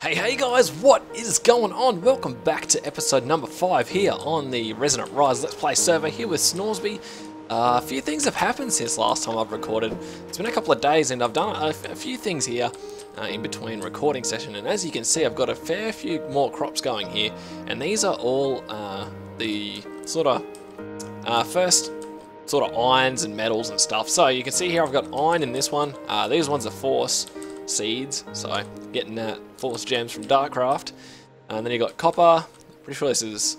Hey guys, what is going on? Welcome back to episode number 5 here on the Resonant Rise Let's Play server here with Snoresby. A few things have happened since last time I've recorded. It's been a couple of days and I've done a few things here in between recording session, and as you can see I've got a fair few more crops going here, and these are all the sort of first sort of irons and metals and stuff. So you can see here I've got iron in this one. These ones are force seeds, so getting that force gems from Darkcraft. And then you got copper, pretty sure this is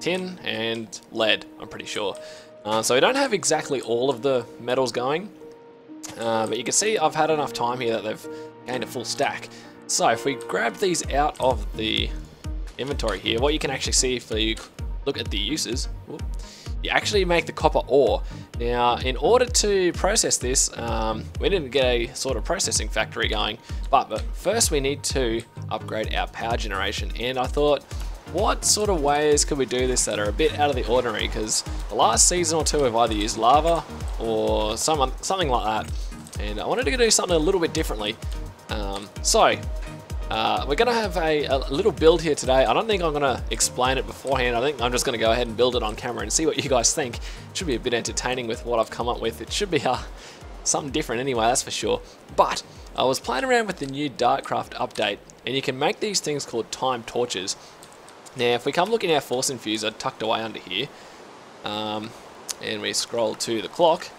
tin, and lead, I'm pretty sure. So we don't have exactly all of the metals going, but you can see I've had enough time here that they've gained a full stack. So if we grab these out of the inventory here, what you can actually see if you look at the uses, you actually make the copper ore. Now, in order to process this, we didn't get a sort of processing factory going, but first we need to upgrade our power generation. And I thought, what sort of ways could we do this that are a bit out of the ordinary? Because the last season or two we've either used lava or something like that, and I wanted to do something a little bit differently. We're going to have a little build here today. I don't think I'm going to explain it beforehand. I think I'm just going to go ahead and build it on camera and see what you guys think. It should be a bit entertaining with what I've come up with. It should be something different anyway, that's for sure. But I was playing around with the new Darkcraft update, and you can make these things called time torches. Now, if we come look in our force infuser tucked away under here, and we scroll to the clock,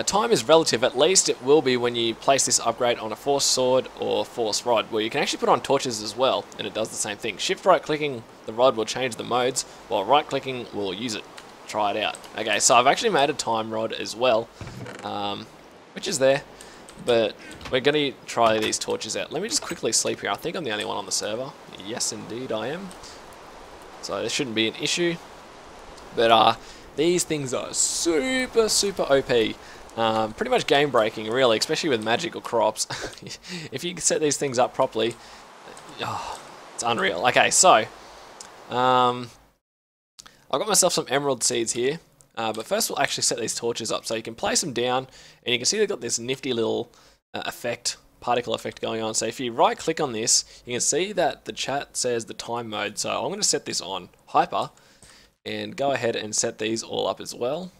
time is relative. At least it will be when you place this upgrade on a force sword or force rod, where you can actually put on torches as well, and it does the same thing. Shift right clicking the rod will change the modes, while right clicking will use it. Try it out. Okay, so I've actually made a time rod as well, which is there, but we're going to try these torches out. Let me just quickly sleep here. I think I'm the only one on the server. Yes, indeed I am. So this shouldn't be an issue, but these things are super OP. Pretty much game breaking, really, especially with magic or crops. If you set these things up properly, it's unreal. Okay, so I've got myself some emerald seeds here, but first we'll actually set these torches up so you can place them down, and you can see they've got this nifty little particle effect going on. So if you right click on this, you can see that the chat says the time mode. So I'm going to set this on hyper and go ahead and set these all up as well.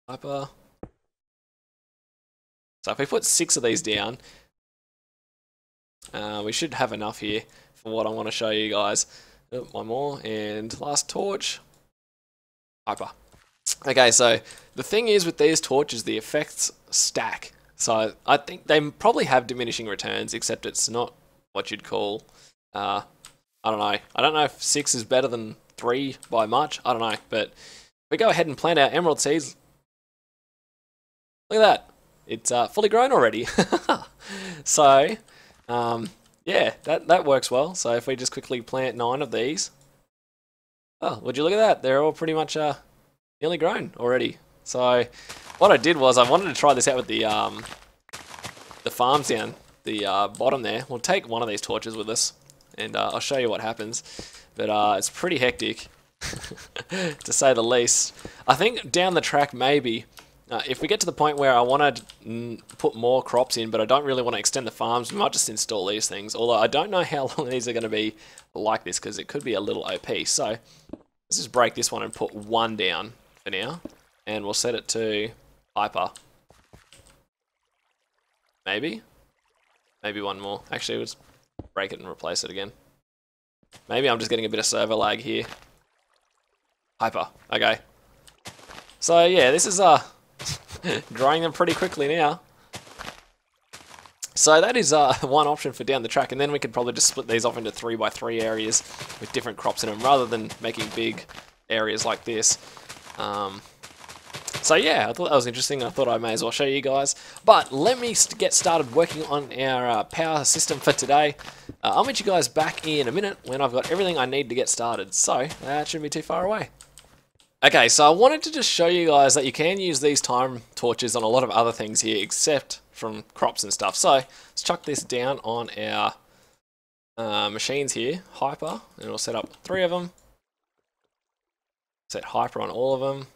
Hyper. So if we put 6 of these down, we should have enough here for what I want to show you guys. Oh, one more, and last torch. Hyper. Okay, so the thing is with these torches, the effects stack. So I think they probably have diminishing returns, except it's not what you'd call, I don't know. I don't know if 6 is better than 3 by much. I don't know, but if we go ahead and plant our emerald seeds, look at that. It's fully grown already. So, yeah, that works well. So if we just quickly plant 9 of these, oh, would you look at that? They're all pretty much nearly grown already. So what I did was I wanted to try this out with the farms down the bottom there. We'll take one of these torches with us, and I'll show you what happens. But it's pretty hectic, to say the least. I think down the track, maybe, if we get to the point where I want to put more crops in, but I don't really want to extend the farms, we might just install these things. Although I don't know how long these are going to be like this, because it could be a little OP. So let's just break this one and put 1 down for now, and we'll set it to hyper. Maybe 1 more. Actually, let's break it and replace it again. Maybe I'm just getting a bit of server lag here. Hyper. Okay. So yeah, this is drying them pretty quickly now. So that is one option for down the track, and then we could probably just split these off into 3x3 areas with different crops in them, rather than making big areas like this. So yeah, I thought that was interesting. I thought I may as well show you guys. But let me get started working on our power system for today. I'll meet you guys back in a minute when I've got everything I need to get started. So that shouldn't be too far away. Okay, so I wanted to just show you guys that you can use these time torches on a lot of other things here, except from crops and stuff. So let's chuck this down on our machines here, hyper, and we'll set up 3 of them. Set hyper on all of them.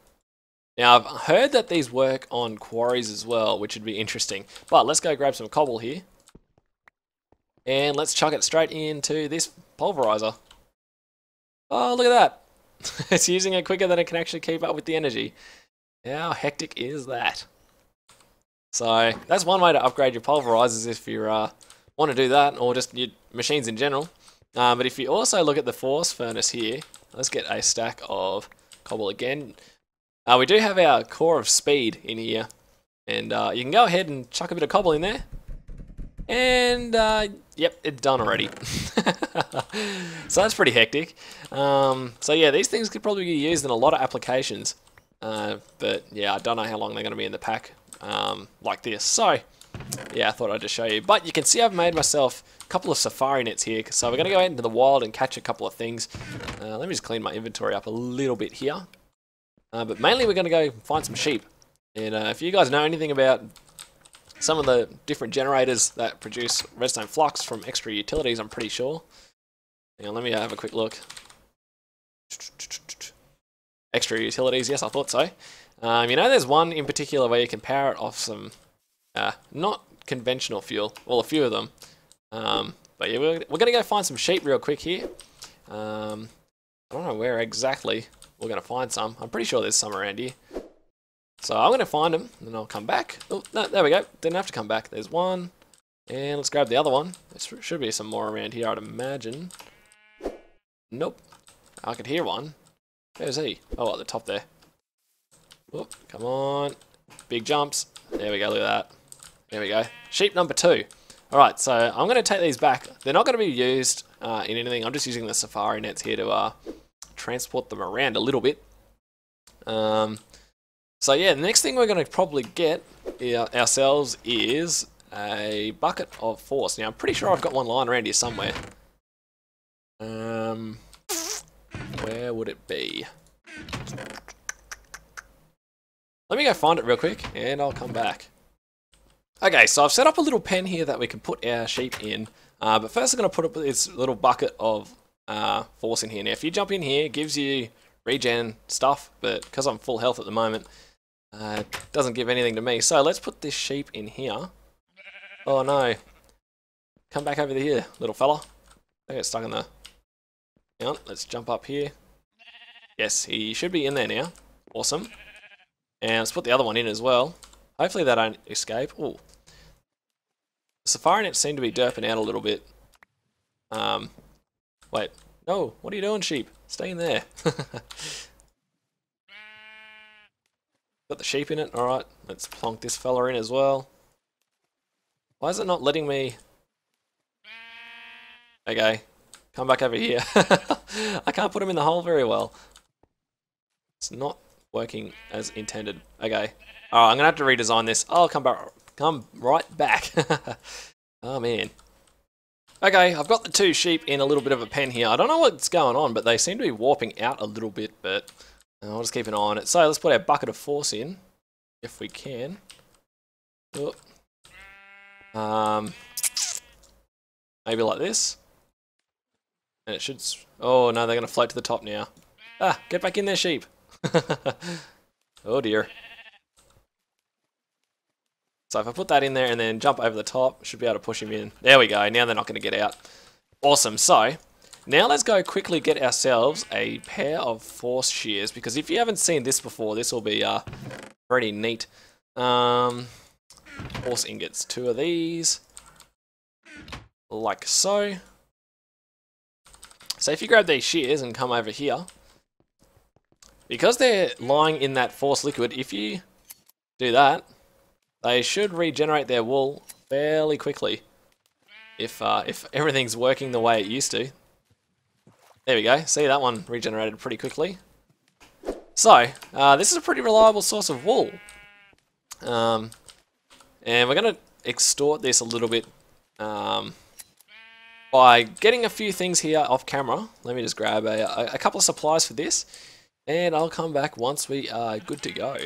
Now, I've heard that these work on quarries as well, which would be interesting. But let's go grab some cobble here. And let's chuck it straight into this pulverizer. Oh, look at that. It's using it quicker than it can actually keep up with the energy. How hectic is that? So that's one way to upgrade your pulverizers if you want to do that, or just your machines in general. But if you also look at the force furnace here, let's get a stack of cobble again. We do have our core of speed in here, and you can go ahead and chuck a bit of cobble in there. And yep, it's done already. So that's pretty hectic. So yeah, these things could probably be used in a lot of applications. But yeah, I don't know how long they're going to be in the pack like this. So yeah, I thought I'd just show you. But you can see I've made myself a couple of safari nets here. So we're going to go out into the wild and catch a couple of things. Let me just clean my inventory up a little bit here. But mainly we're going to go find some sheep. And if you guys know anything about some of the different generators that produce redstone flux from extra utilities, I'm pretty sure. Hang on, let me have a quick look. Extra utilities, yes, I thought so. You know, there's one in particular where you can power it off some not conventional fuel. Well, a few of them. But yeah, we're going to go find some sheep real quick here. I don't know where exactly we're going to find some. I'm pretty sure there's some around here. So I'm going to find them, and then I'll come back. Oh, no, there we go. Didn't have to come back. There's one. And let's grab the other one. There should be some more around here, I'd imagine. Nope. I could hear one. Where's he? Oh, at the top there. Oh, come on. Big jumps. There we go, look at that. There we go. Sheep number 2. Alright, so I'm going to take these back. They're not going to be used in anything. I'm just using the safari nets here to transport them around a little bit. So yeah, the next thing we're going to probably get ourselves is a bucket of force. Now, I'm pretty sure I've got one lying around here somewhere. Where would it be? Let me go find it real quick, and I'll come back. Okay, so I've set up a little pen here that we can put our sheep in. But first I'm going to put up this little bucket of force in here. Now, if you jump in here, it gives you regen stuff, but because I'm full health at the moment, it doesn't give anything to me. So let's put this sheep in here. Oh no. Come back over here, little fella. I get stuck in the... Hang on, let's jump up here. Yes, he should be in there now. Awesome. And let's put the other one in as well. Hopefully they don't escape. Ooh. The safari nets seem to be derping out a little bit. Wait. No, what are you doing, sheep? Stay in there. Got the sheep in it. Alright, let's plonk this fella in as well. Why is it not letting me... Okay, come back over here. I can't put him in the hole very well. It's not working as intended. Okay. Alright, I'm going to have to redesign this. I'll come right back. Oh man. Okay, I've got the 2 sheep in a little bit of a pen here. I don't know what's going on, but they seem to be warping out a little bit, but I'll just keep an eye on it. So let's put our bucket of force in, if we can. Oh. Maybe like this. And it should... Oh no, they're going to float to the top now. Ah, get back in there, sheep. Oh dear. So if I put that in there and then jump over the top, should be able to push him in. There we go, now they're not going to get out. Awesome, so now let's go quickly get ourselves a pair of force shears, because if you haven't seen this before, this will be pretty neat. Force ingots, 2 of these, like so. So if you grab these shears and come over here, because they're lying in that force liquid, if you do that, they should regenerate their wool fairly quickly. If everything's working the way it used to. There we go. See, that one regenerated pretty quickly. So, this is a pretty reliable source of wool. And we're going to extort this a little bit by getting a few things here off camera. Let me just grab a couple of supplies for this. And I'll come back once we are good to go.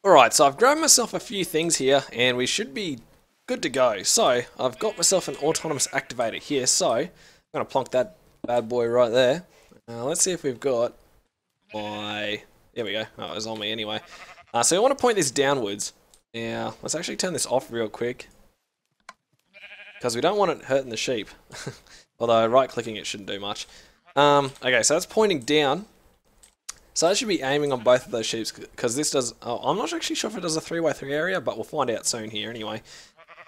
Alright, so I've grabbed myself a few things here, and we should be good to go. So, I've got myself an autonomous activator here, so I'm going to plonk that bad boy right there. Let's see if we've got my... There we go. Oh, it was on me anyway. So I want to point this downwards. Now, let's actually turn this off real quick. because we don't want it hurting the sheep. Although right-clicking it shouldn't do much. Okay, so that's pointing down. So I should be aiming on both of those sheep, because this does... Oh, I'm not actually sure if it does a 3x3 area, but we'll find out soon here anyway.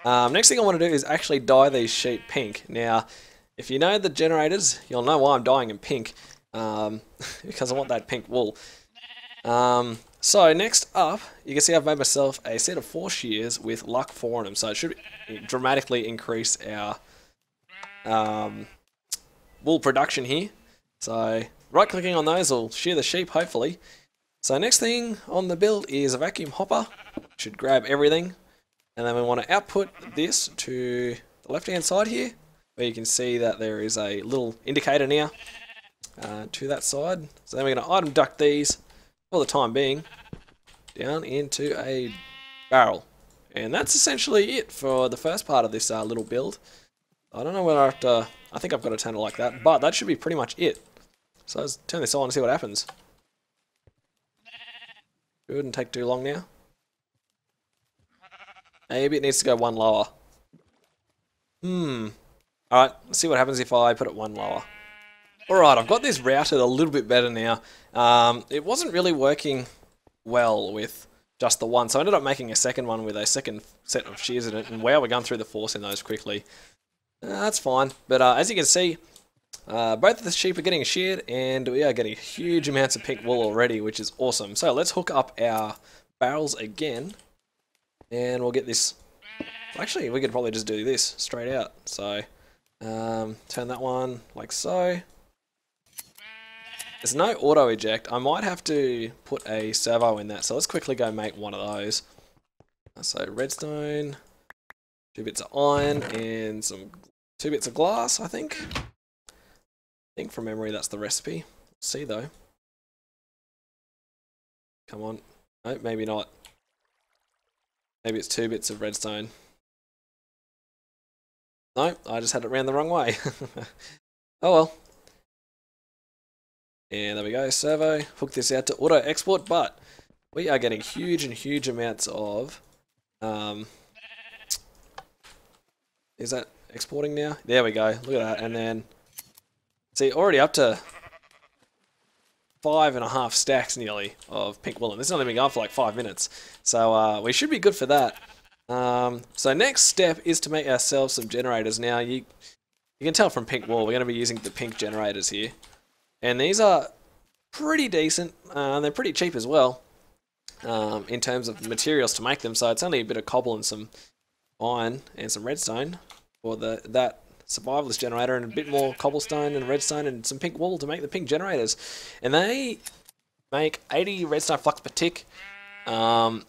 Next thing I want to do is actually dye these sheep pink. Now, if you know the generators, you'll know why I'm dyeing them pink. Because I want that pink wool. So next up, you can see I've made myself a set of 4 shears with luck 4 on them. So it should dramatically increase our wool production here. So right clicking on those will shear the sheep hopefully. So next thing on the build is a vacuum hopper. Should grab everything. And then we want to output this to the left hand side here, where you can see that there is a little indicator now to that side. So then we're going to item duct these for the time being down into a barrel. And that's essentially it for the first part of this little build. I don't know whether I have to... I think I've got to turn it like that, but that should be pretty much it. So let's turn this on and see what happens. Shouldn't take too long now. Maybe it needs to go 1 lower. Alright, let's see what happens if I put it 1 lower. Alright, I've got this routed a little bit better now. It wasn't really working well with just the one, so I ended up making a second one with a second set of shears in it, and wow, we're going through the force in those quickly. That's fine, but as you can see, both of the sheep are getting sheared, and we are getting huge amounts of pink wool already, which is awesome. So let's hook up our barrels again, and we'll get this... Actually, we could probably just do this straight out. So, turn that one like so. There's no auto eject. I might have to put a servo in that, so let's quickly go make one of those. So redstone, 2 bits of iron, and 2 bits of glass, I think. I think from memory that's the recipe. Let's see though. Come on. No, maybe not. Maybe it's 2 bits of redstone. No, I just had it round the wrong way. Oh well. And there we go, servo. Hook this out to auto export, but we are getting huge amounts of... is that exporting now? There we go, look at that. And then, see, already up to 5.5 stacks nearly of pink wool. And this has only been going for like 5 minutes. So we should be good for that. So next step is to make ourselves some generators. Now, you can tell from pink wool, we're going to be using the pink generators here. And these are pretty decent, and they're pretty cheap as well, in terms of materials to make them. So it's only a bit of cobble and some iron and some redstone for that survivalist generator, and a bit more cobblestone and redstone and some pink wool to make the pink generators. And they make 80 redstone flux per tick. And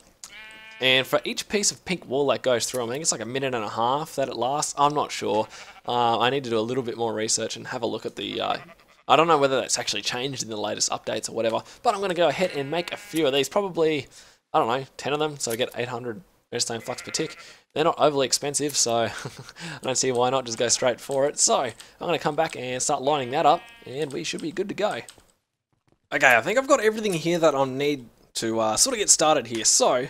for each piece of pink wool that goes through, I think it's like 1.5 minutes that it lasts. I'm not sure. I need to do a little bit more research and have a look at the... I don't know whether that's actually changed in the latest updates or whatever, but I'm going to go ahead and make a few of these. Probably, I don't know, 10 of them, so I get 800 redstone flux per tick. They're not overly expensive, so I don't see why not just go straight for it. So I'm going to come back and start lining that up, and we should be good to go. Okay, I think I've got everything here that I'll need to sort of get started here. So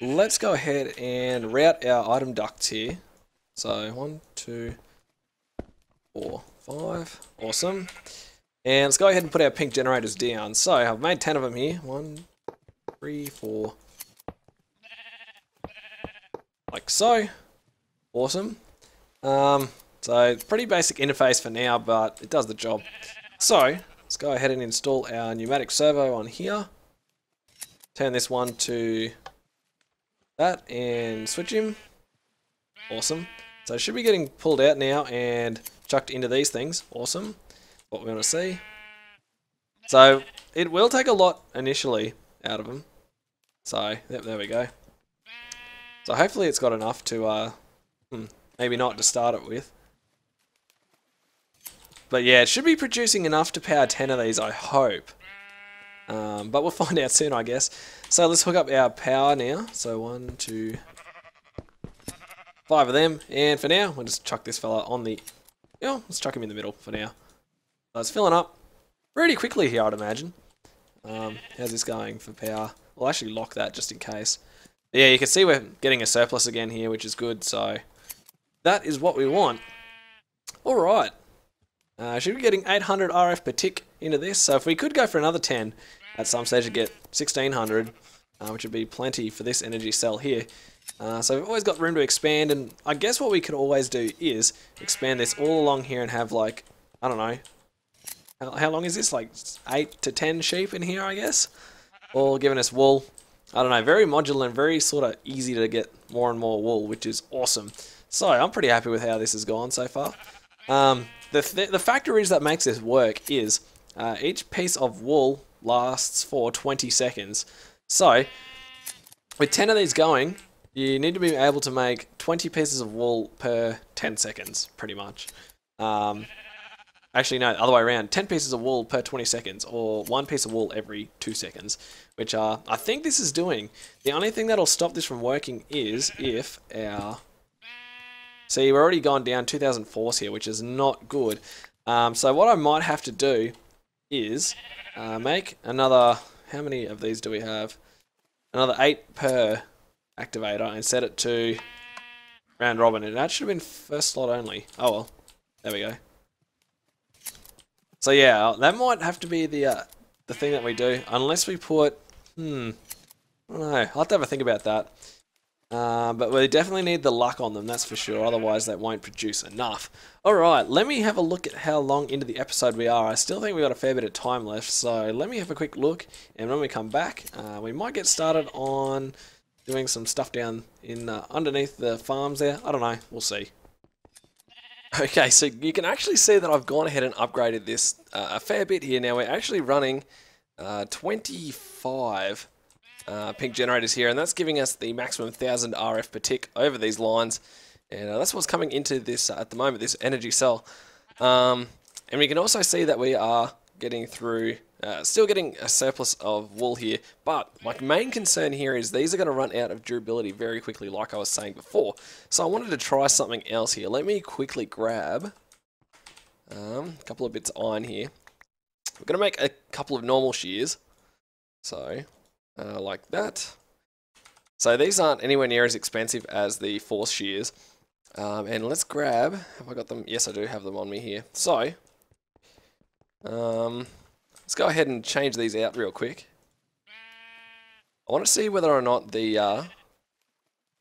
let's go ahead and route our item ducts here. So 1, 2, 4, 5. Awesome. And let's go ahead and put our pink generators down. So I've made 10 of them here. 1, 3, 4. Like so. Awesome. So it's pretty basic interface for now, but it does the job. So let's go ahead and install our pneumatic servo on here. Turn this one to that and switch him. Awesome. So it should be getting pulled out now and chucked into these things. Awesome. What we want to see. So it will take a lot initially out of them. So yep, there we go. So hopefully it's got enough to maybe not to start it with. But yeah, it should be producing enough to power 10 of these, I hope. But we'll find out soon, I guess. So let's hook up our power now. So 1, 2, 5 of them. And for now, we'll just chuck this fella on the... let's chuck him in the middle for now. So it's filling up pretty quickly here, I'd imagine. How's this going for power? We'll actually lock that just in case. Yeah, you can see we're getting a surplus again here, which is good. So that is what we want. Alright. Should be getting 800 RF per tick into this, so if we could go for another 10 at some stage to get 1600, which would be plenty for this energy cell here. So we've always got room to expand, and I guess what we could always do is expand this all along here and have like, I don't know, how long is this? Like 8 to 10 sheep in here, I guess? All giving us wool. I don't know, very modular and very sort of easy to get more and more wool, which is awesome. So I'm pretty happy with how this has gone so far. The factor is that makes this work is each piece of wool lasts for 20 seconds. So with 10 of these going, you need to be able to make 20 pieces of wool per 10 seconds, pretty much. Actually, no, other way around. 10 pieces of wool per 20 seconds, or 1 piece of wool every 2 seconds, which I think this is doing. The only thing that'll stop this from working is if our... See, we're already gone down 2,000 force here, which is not good. So what I might have to do is make another... How many of these do we have? Another 8 per activator and set it to round robin. And that should have been first slot only. Oh well, there we go. So yeah, that might have to be the thing that we do, unless we put, I don't know, I'll have to have a think about that. But we definitely need the luck on them, that's for sure, otherwise they won't produce enough. Alright, let me have a look at how long into the episode we are. I still think we've got a fair bit of time left, so let me have a quick look, and when we come back, we might get started on doing some stuff down in underneath the farms there. I don't know, we'll see. Okay, so you can actually see that I've gone ahead and upgraded this a fair bit here. Now we're actually running 25 pink generators here, and that's giving us the maximum 1000 RF per tick over these lines, and that's what's coming into this at the moment, this energy cell. And we can also see that we are getting through, still getting a surplus of wool here, but my main concern here is these are going to run out of durability very quickly, like I was saying before. So I wanted to try something else here. Let me quickly grab a couple of bits of iron here. We're going to make a couple of normal shears, so like that. So these aren't anywhere near as expensive as the force shears. And let's grab, have I got them? Yes, I do have them on me here. So let's go ahead and change these out real quick. I want to see whether or not the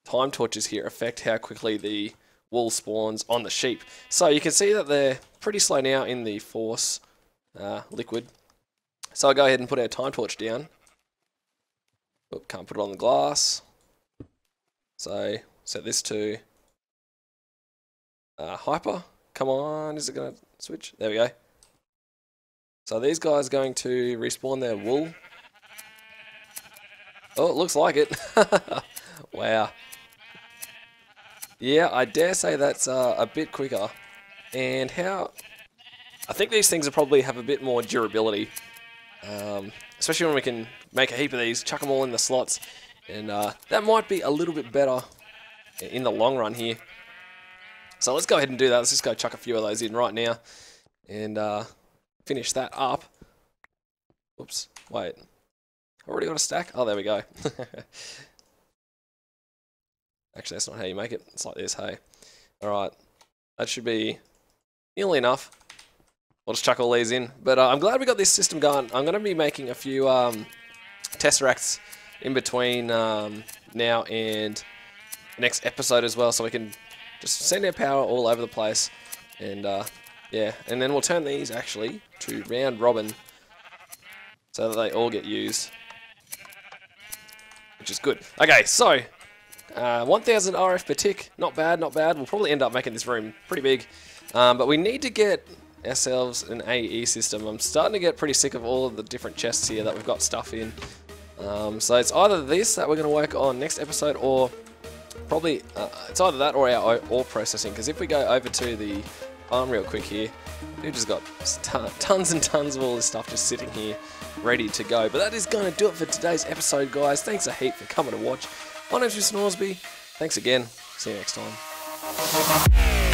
time torches here affect how quickly the wool spawns on the sheep. So you can see that they're pretty slow now in the force liquid. So I'll go ahead and put our time torch down. Oop, can't put it on the glass. So set this to hyper. Come on, is it going to switch? There we go. So these guys are going to respawn their wool. Oh, it looks like it. Wow. Yeah, I dare say that's a bit quicker. And how... I think these things will probably have a bit more durability. Especially when we can make a heap of these, chuck them all in the slots. And that might be a little bit better in the long run here. So let's go ahead and do that. Let's just go chuck a few of those in right now. And... finish that up. Oops, wait. Already got a stack? Oh, there we go. Actually, that's not how you make it. It's like this, hey. Alright, that should be nearly enough. We'll just chuck all these in. But I'm glad we got this system going. I'm going to be making a few tesseracts in between now and the next episode as well, so we can just send our power all over the place. And yeah, and then we'll turn these actually to round robin so that they all get used, which is good. Okay, so 1000 RF per tick, not bad, not bad. We'll probably end up making this room pretty big, but we need to get ourselves an AE system. I'm starting to get pretty sick of all of the different chests here that we've got stuff in. So it's either this that we're going to work on next episode, or probably it's either that or our ore processing, because if we go over to the farm real quick here, we've just got tons and tons of all this stuff just sitting here ready to go. But that is going to do it for today's episode, guys. Thanks a heap for coming to watch. My name's Mr. Norsby. Thanks again. See you next time.